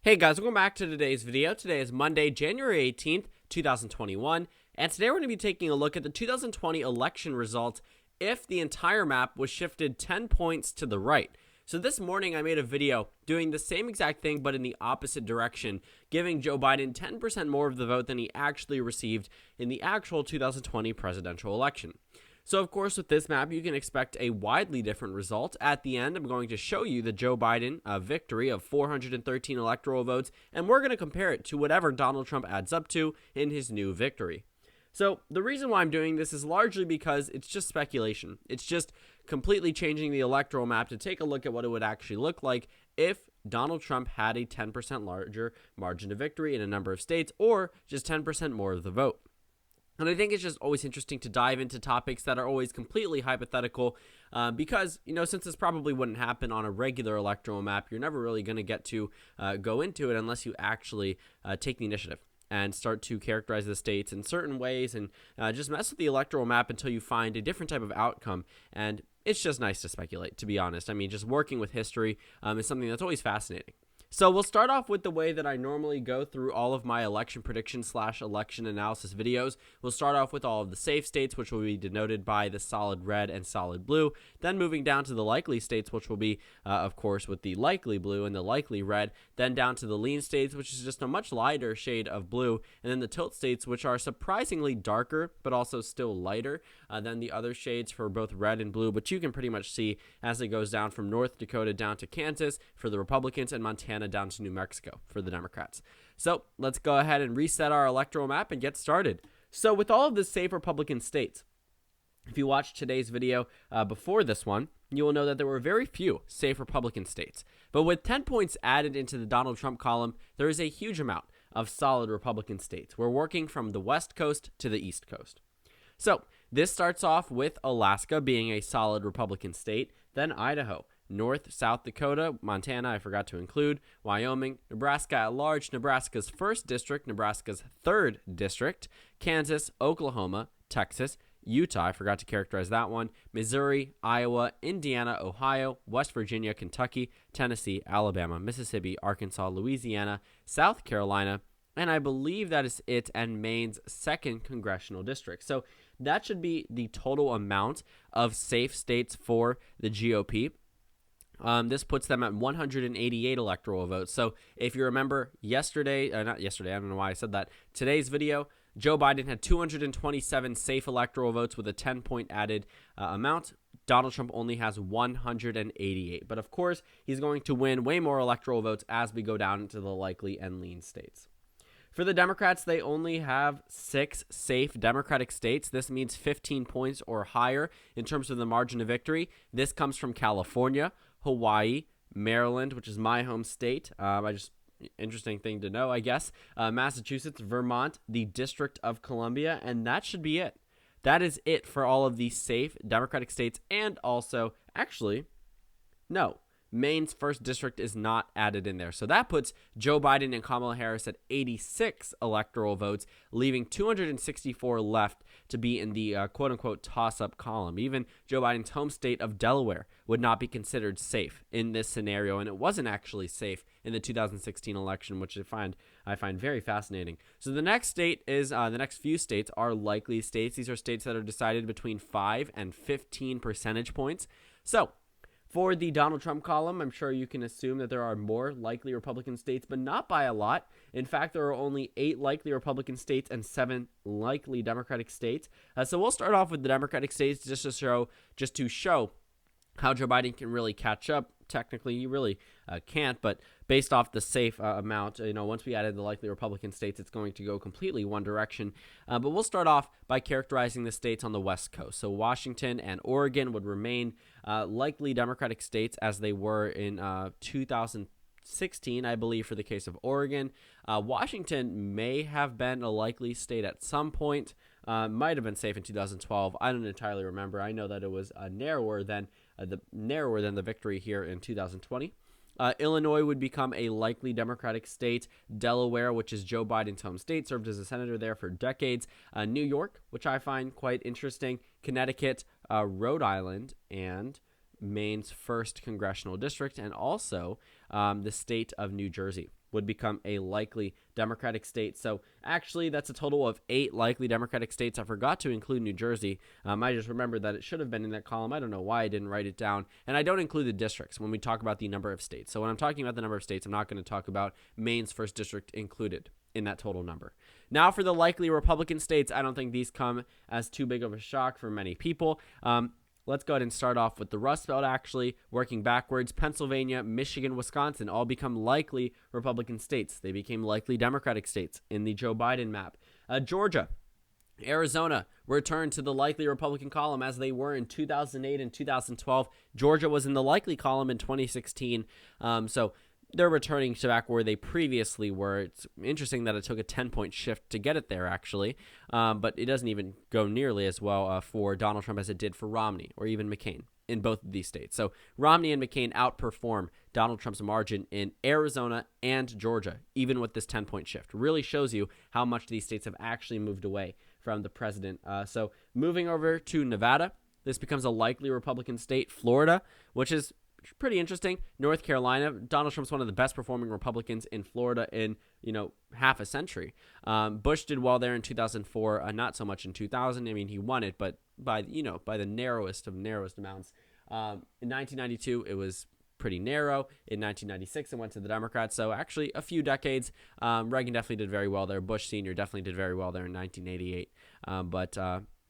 Hey guys, welcome back to today's video. Today is Monday, January 18th, 2021, and today we're going to be taking a look at the 2020 election results if the entire map was shifted 10 points to the right. So this morning I made a video doing the same exact thing but in the opposite direction, giving Joe Biden 10% more of the vote than he actually received in the actual 2020 presidential election. So of course with this map you can expect a widely different result. At the end I'm going to show you the Joe Biden victory of 413 electoral votes, and we're going to compare it to whatever Donald Trump adds up to in his new victory. So the reason why I'm doing this is largely because it's just speculation. It's just completely changing the electoral map to take a look at what it would actually look like if Donald Trump had a 10% larger margin of victory in a number of states, or just 10% more of the vote. And I think it's just always interesting to dive into topics that are always completely hypothetical because, since this probably wouldn't happen on a regular electoral map, you're never really going to get to go into it unless you actually take the initiative and start to characterize the states in certain ways and just mess with the electoral map until you find a different type of outcome. And it's just nice to speculate, to be honest. I mean, just working with history is something that's always fascinating. So we'll start off with the way that I normally go through all of my election prediction / election analysis videos. We'll start off with all of the safe states, which will be denoted by the solid red and solid blue. Then moving down to the likely states, which will be, of course, with the likely blue and the likely red. Then down to the lean states, which is just a much lighter shade of blue. And then the tilt states, which are surprisingly darker, but also still lighter than the other shades for both red and blue. But you can pretty much see as it goes down from North Dakota down to Kansas for the Republicans and Montana down to New Mexico for the Democrats. So let's go ahead and reset our electoral map and get started. So with all of the safe Republican states, if you watched today's video before this one, you will know that there were very few safe Republican states. But with 10 points added into the Donald Trump column, there is a huge amount of solid Republican states. We're working from the West Coast to the East Coast. So this starts off with Alaska being a solid Republican state, then Idaho, North, South Dakota, Montana, I forgot to include, Wyoming, Nebraska at large, Nebraska's 1st district, Nebraska's 3rd district, Kansas, Oklahoma, Texas, Utah, I forgot to characterize that one, Missouri, Iowa, Indiana, Ohio, West Virginia, Kentucky, Tennessee, Alabama, Mississippi, Arkansas, Louisiana, South Carolina, and I believe that is it, and Maine's 2nd congressional district. So that should be the total amount of safe states for the GOP. This puts them at 188 electoral votes. So if you remember not yesterday, I don't know why I said that, today's video, Joe Biden had 227 safe electoral votes with a 10-point added amount. Donald Trump only has 188. But of course, he's going to win way more electoral votes as we go down into the likely and lean states. For the Democrats, they only have 6 safe Democratic states. This means 15 points or higher in terms of the margin of victory. This comes from California, Hawaii, Maryland, which is my home state. Interesting thing to know, I guess. Massachusetts, Vermont, the District of Columbia, and that should be it. That is it for all of these safe Democratic states, and also, Maine's 1st district is not added in there. So that puts Joe Biden and Kamala Harris at 86 electoral votes, leaving 264 left to be in the quote-unquote toss-up column. Even Joe Biden's home state of Delaware would not be considered safe in this scenario, and it wasn't actually safe in the 2016 election, which I find very fascinating. So the next state is the next few states are likely states. These are states that are decided between 5 and 15 percentage points. So for the Donald Trump column, I'm sure you can assume that there are more likely Republican states, but not by a lot. In fact, there are only 8 likely Republican states and 7 likely Democratic states. So we'll start off with the Democratic states just to show how Joe Biden can really catch up. Technically, he really can't, but based off the safe amount, once we added the likely Republican states, it's going to go completely one direction. But we'll start off by characterizing the states on the West Coast. So Washington and Oregon would remain likely Democratic states as they were in 2016, I believe, for the case of Oregon. Washington may have been a likely state at some point. Might have been safe in 2012. I don't entirely remember. I know that it was narrower than the victory here in 2020. Illinois would become a likely Democratic state. Delaware, which is Joe Biden's home state, served as a senator there for decades. New York, which I find quite interesting. Connecticut, Rhode Island, and Maine's 1st congressional district, and also the state of New Jersey would become a likely Democratic state. So actually, that's a total of 8 likely Democratic states. I forgot to include New Jersey. I just remembered that it should have been in that column. I don't know why I didn't write it down. And I don't include the districts when we talk about the number of states. So when I'm talking about the number of states, I'm not going to talk about Maine's 1st district included in that total number. Now for the likely Republican states, I don't think these come as too big of a shock for many people. Let's go ahead and start off with the Rust Belt, actually, working backwards. Pennsylvania, Michigan, Wisconsin all become likely Republican states. They became likely Democratic states in the Joe Biden map. Georgia, Arizona returned to the likely Republican column as they were in 2008 and 2012. Georgia was in the likely column in 2016. So they're returning to back where they previously were. It's interesting that it took a 10-point shift to get it there, actually. But it doesn't even go nearly as well for Donald Trump as it did for Romney or even McCain in both of these states. So Romney and McCain outperform Donald Trump's margin in Arizona and Georgia, even with this 10-point shift. Really shows you how much these states have actually moved away from the president. So moving over to Nevada, this becomes a likely Republican state. Florida, which is pretty interesting. North Carolina, Donald Trump's one of the best performing Republicans in Florida in, half a century. Bush did well there in 2004, not so much in 2000. I mean, he won it, but by the narrowest of narrowest amounts. In 1992, it was pretty narrow. In 1996, it went to the Democrats. So actually, a few decades. Reagan definitely did very well there. Bush Sr. definitely did very well there in 1988. But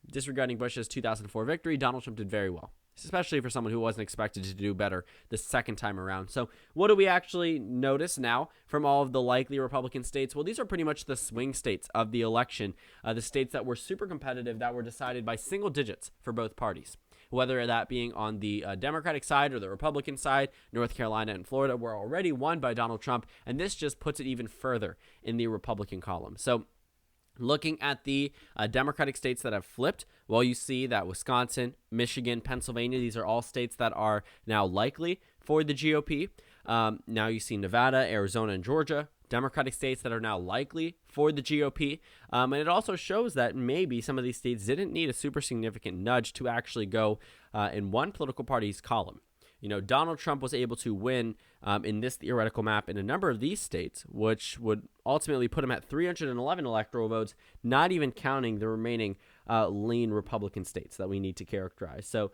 disregarding Bush's 2004 victory, Donald Trump did very well, especially for someone who wasn't expected to do better the second time around. So what do we actually notice now from all of the likely Republican states? Well, these are pretty much the swing states of the election, the states that were super competitive, that were decided by single digits for both parties, whether that being on the Democratic side or the Republican side. North Carolina and Florida were already won by Donald Trump, and this just puts it even further in the Republican column. So looking at the Democratic states that have flipped, well, you see that Wisconsin, Michigan, Pennsylvania, these are all states that are now likely for the GOP. Now you see Nevada, Arizona, and Georgia, Democratic states that are now likely for the GOP. And it also shows that maybe some of these states didn't need a super significant nudge to actually go in one political party's column. Donald Trump was able to win in this theoretical map in a number of these states, which would ultimately put him at 311 electoral votes, not even counting the remaining lean Republican states that we need to characterize. So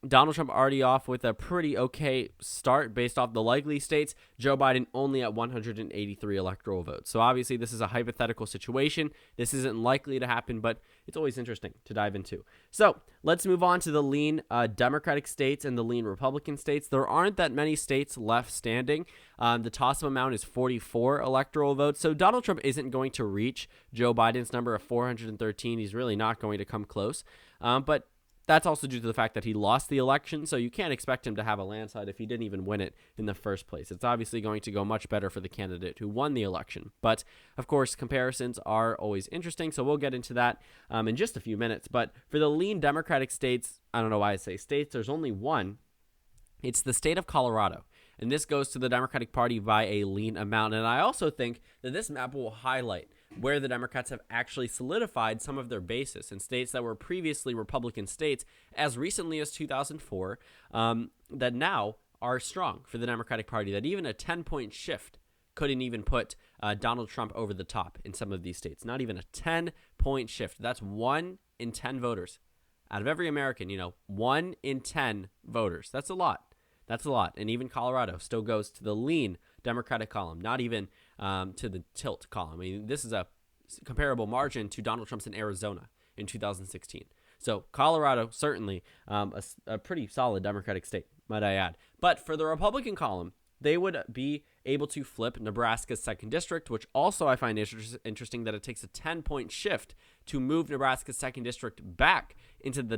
Donald Trump already off with a pretty okay start based off the likely states. Joe Biden only at 183 electoral votes. So obviously this is a hypothetical situation. This isn't likely to happen, but it's always interesting to dive into. So let's move on to the lean Democratic states and the lean Republican states. There aren't that many states left standing. The toss-up amount is 44 electoral votes. So Donald Trump isn't going to reach Joe Biden's number of 413. He's really not going to come close. But that's also due to the fact that he lost the election, so you can't expect him to have a landslide if he didn't even win it in the first place. It's obviously going to go much better for the candidate who won the election. But, of course, comparisons are always interesting, so we'll get into that in just a few minutes. But for the lean Democratic states, I don't know why I say states, there's only one. It's the state of Colorado. And this goes to the Democratic Party by a lean amount. And I also think that this map will highlight where the Democrats have actually solidified some of their bases in states that were previously Republican states as recently as 2004 that now are strong for the Democratic Party, that even a 10-point shift couldn't even put Donald Trump over the top in some of these states. Not even a 10-point shift. That's 1 in 10 voters. Out of every American, 1 in 10 voters. That's a lot. That's a lot. And even Colorado still goes to the lean Democratic column, not even to the tilt column. I mean, this is a comparable margin to Donald Trump's in Arizona in 2016. So Colorado, certainly a pretty solid Democratic state, might I add. But for the Republican column, they would be able to flip Nebraska's 2nd district, which also I find interesting that it takes a 10-point shift to move Nebraska's 2nd district back into the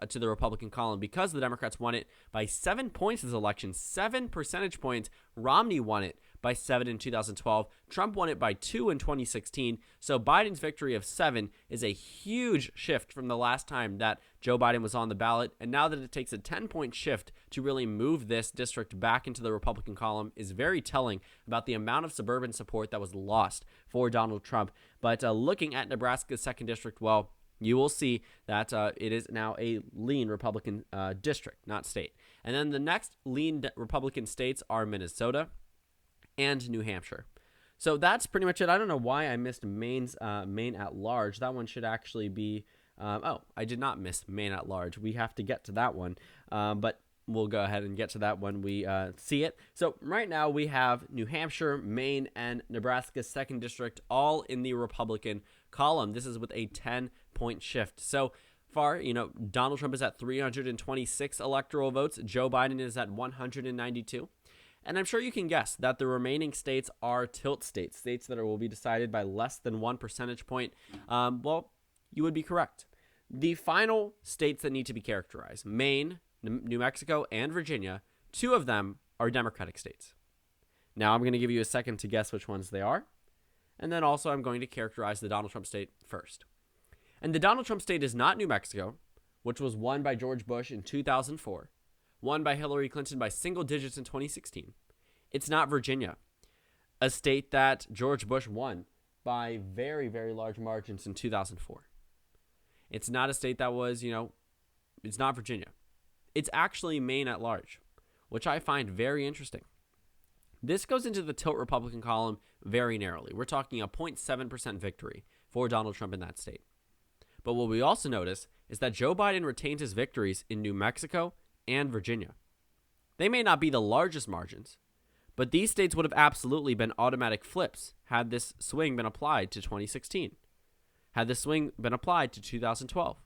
to the Republican column, because the Democrats won it by 7 points this election, 7 percentage points. Romney won it by 7 in 2012. Trump won it by 2 in 2016. So Biden's victory of 7 is a huge shift from the last time that Joe Biden was on the ballot. And now that it takes a 10-point shift to really move this district back into the Republican column is very telling about the amount of suburban support that was lost for Donald Trump. But looking at Nebraska's 2nd district, well, you will see that it is now a lean Republican district, not state. And then the next lean Republican states are Minnesota and New Hampshire. So that's pretty much it. I don't know why I missed Maine at large. That one should actually be I did not miss Maine at large. We have to get to that one, but we'll go ahead and get to that when we see it. So right now we have New Hampshire, Maine, and Nebraska's 2nd District all in the Republican column. This is with a 10-point shift. So far, Donald Trump is at 326 electoral votes. Joe Biden is at 192. And I'm sure you can guess that the remaining states are tilt states, states that will be decided by less than 1 percentage point. Well, you would be correct. The final states that need to be characterized, Maine, New Mexico, and Virginia, 2 of them are Democratic states. Now I'm going to give you a second to guess which ones they are. And then also I'm going to characterize the Donald Trump state first. And the Donald Trump state is not New Mexico, which was won by George Bush in 2004, won by Hillary Clinton by single digits in 2016. It's not Virginia, a state that George Bush won by very, very large margins in 2004. It's not a state that was, it's not Virginia. It's actually Maine at large, which I find very interesting. This goes into the tilt Republican column very narrowly. We're talking a 0.7% victory for Donald Trump in that state. But what we also notice is that Joe Biden retained his victories in New Mexico and Virginia. They may not be the largest margins, but these states would have absolutely been automatic flips had this swing been applied to 2016, had this swing been applied to 2012.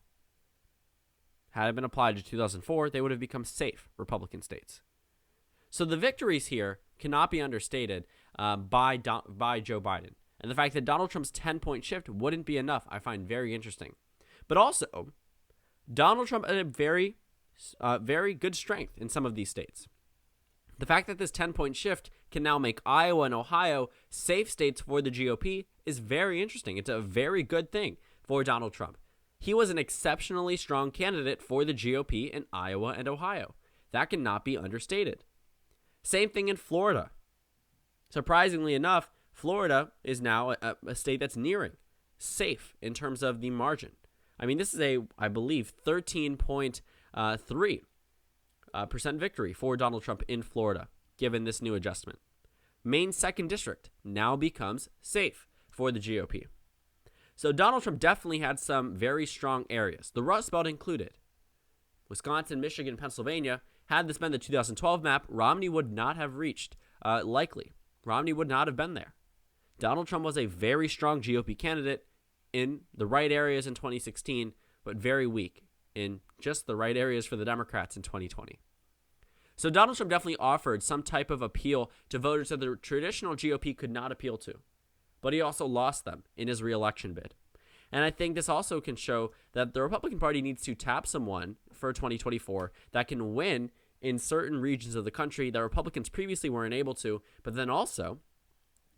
Had it been applied to 2004, they would have become safe Republican states. So the victories here cannot be understated by Joe Biden. And the fact that Donald Trump's 10-point shift wouldn't be enough, I find very interesting. But also, Donald Trump had a very, very good strength in some of these states. The fact that this 10-point shift can now make Iowa and Ohio safe states for the GOP is very interesting. It's a very good thing for Donald Trump. He was an exceptionally strong candidate for the GOP in Iowa and Ohio. That cannot be understated. Same thing in Florida. Surprisingly enough, Florida is now a state that's nearing safe in terms of the margin. I mean, this is I believe, 13.3% victory for Donald Trump in Florida, given this new adjustment. Maine's 2nd District now becomes safe for the GOP. So Donald Trump definitely had some very strong areas, the Rust Belt included. Wisconsin, Michigan, Pennsylvania, had this been the 2012 map, Romney would not have reached, likely. Romney would not have been there. Donald Trump was a very strong GOP candidate in the right areas in 2016, but very weak in just the right areas for the Democrats in 2020. So Donald Trump definitely offered some type of appeal to voters that the traditional GOP could not appeal to, but he also lost them in his re-election bid. And I think this also can show that the Republican Party needs to tap someone for 2024 that can win in certain regions of the country that Republicans previously weren't able to, but then also,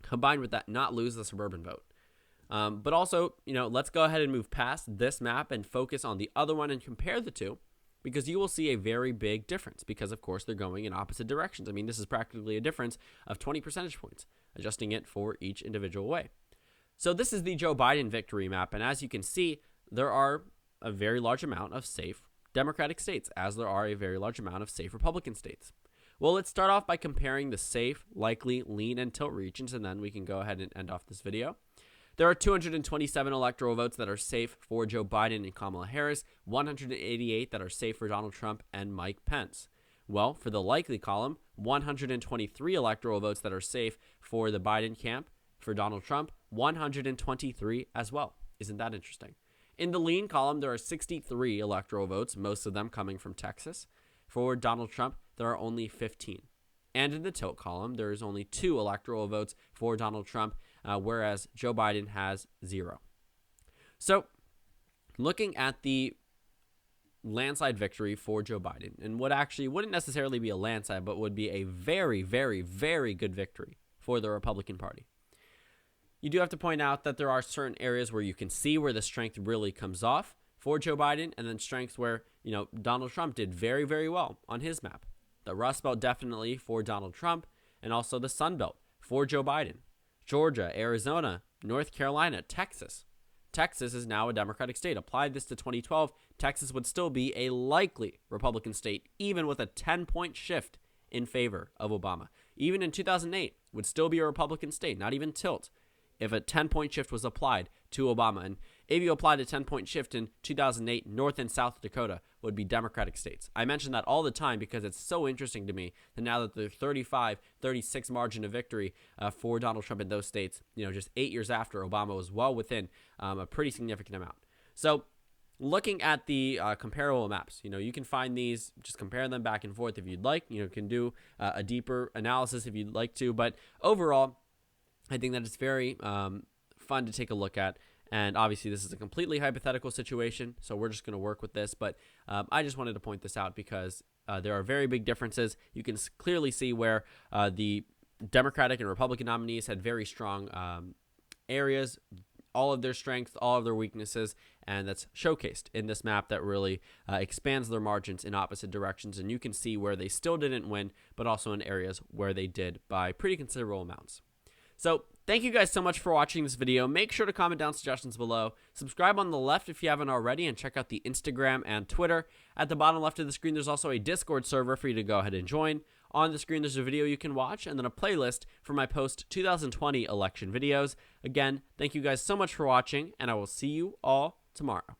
combined with that, not lose the suburban vote. But also, let's go ahead and move past this map and focus on the other one and compare the two, because you will see a very big difference because, of course, they're going in opposite directions. I mean, this is practically a difference of 20 percentage points, adjusting it for each individual way. So this is the Joe Biden victory map, and as you can see, there are a very large amount of safe Democratic states, as there are a very large amount of safe Republican states. Well, let's start off by comparing the safe, likely, lean, and tilt regions, and then we can go ahead and end off this video. There are 227 electoral votes that are safe for Joe Biden and Kamala Harris, 188 that are safe for Donald Trump and Mike Pence. Well, for the likely column, 123 electoral votes that are safe for the Biden camp, for Donald Trump, 123 as well. Isn't that interesting? In the lean column, there are 63 electoral votes, most of them coming from Texas. For Donald Trump, there are only 15. And in the tilt column, there is only 2 electoral votes for Donald Trump, whereas Joe Biden has 0. So, looking at the landslide victory for Joe Biden, and what actually wouldn't necessarily be a landslide, but would be a very, very, very good victory for the Republican Party. You do have to point out that there are certain areas where you can see where the strength really comes off for Joe Biden, and then strengths where, Donald Trump did very, very well on his map. The Rust Belt definitely for Donald Trump, and also the Sun Belt for Joe Biden. Georgia, Arizona, North Carolina, Texas Texas is now a Democratic state. Applied this to 2012, Texas would still be a likely Republican state, even with a 10-point shift in favor of Obama. Even in 2008, would still be a Republican state, not even tilt, if a 10-point shift was applied to Obama. And if you applied a 10-point shift in 2008, North and South Dakota would be Democratic states. I mention that all the time because it's so interesting to me that now that the 35-36 margin of victory for Donald Trump in those states, just 8 years after Obama was well within a pretty significant amount. So looking at the comparable maps, you can find these, just compare them back and forth if you'd like. You can do a deeper analysis if you'd like to. But overall, I think that it's very fun to take a look at. And obviously, this is a completely hypothetical situation, so we're just going to work with this. But I just wanted to point this out because there are very big differences. You can clearly see where the Democratic and Republican nominees had very strong areas, all of their strengths, all of their weaknesses, and that's showcased in this map that really expands their margins in opposite directions. And you can see where they still didn't win, but also in areas where they did by pretty considerable amounts. So thank you guys so much for watching this video. Make sure to comment down suggestions below. Subscribe on the left if you haven't already, and check out the Instagram and Twitter. At the bottom left of the screen, there's also a Discord server for you to go ahead and join. On the screen, there's a video you can watch, and then a playlist for my post-2020 election videos. Again, thank you guys so much for watching, and I will see you all tomorrow.